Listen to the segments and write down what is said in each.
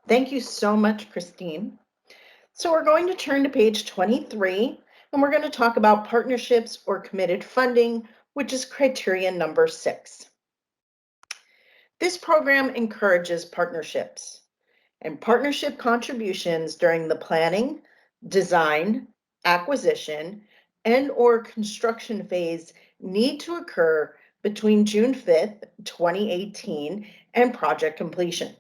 Thank you so much, Christine. So we're going to turn to page 23, and we're going to talk about partnerships or committed funding, which is criterion number 6. This program encourages partnerships and partnership contributions during the planning, design, acquisition, and/or construction phase need to occur between June 5th, 2018 and project completion.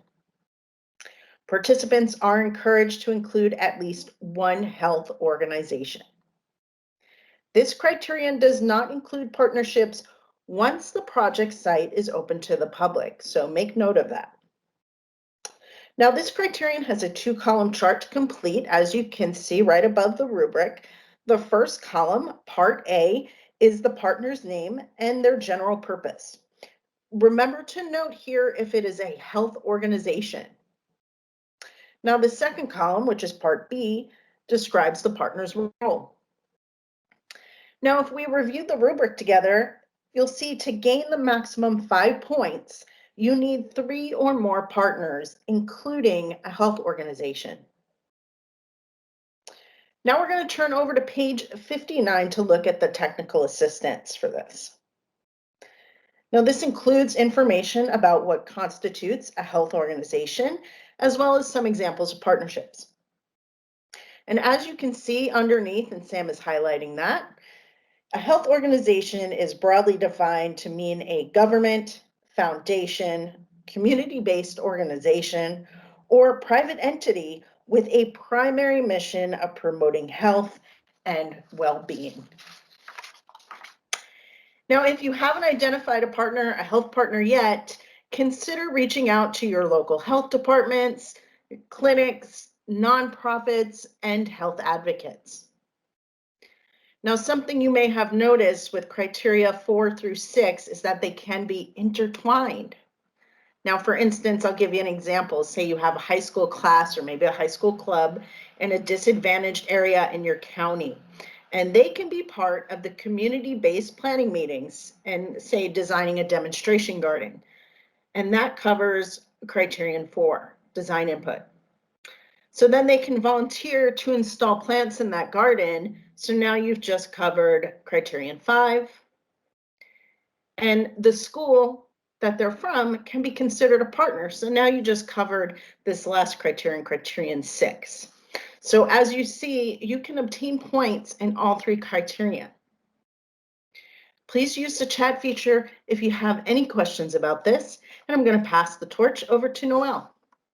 Participants are encouraged to include at least one health organization. This criterion does not include partnerships once the project site is open to the public, so make note of that. Now, this criterion has a 2-column chart to complete, as you can see right above the rubric. The first column, Part A, is the partner's name and their general purpose. Remember to note here if it is a health organization. Now, the second column, which is Part B, describes the partner's role. Now, if we review the rubric together, you'll see to gain the maximum 5 points, you need 3 or more partners, including a health organization. Now we're going to turn over to page 59 to look at the technical assistance for this. Now, this includes information about what constitutes a health organization, as well as some examples of partnerships. And as you can see underneath, and Sam is highlighting that, a health organization is broadly defined to mean a government, foundation, community-based organization, or private entity with a primary mission of promoting health and well-being. Now, if you haven't identified a partner, a health partner yet, consider reaching out to your local health departments, clinics, nonprofits, and health advocates. Now, something you may have noticed with criteria 4 through 6 is that they can be intertwined. Now, for instance, I'll give you an example. Say you have a high school class or maybe a high school club in a disadvantaged area in your county, and they can be part of the community-based planning meetings and say designing a demonstration garden. And that covers criterion 4, design input. So then they can volunteer to install plants in that garden. So now you've just covered criterion 5. And the school that they're from can be considered a partner. So now you just covered this last criterion 6. So as you see, you can obtain points in all 3 criteria. Please use the chat feature if you have any questions about this, and I'm going to pass the torch over to Noelle.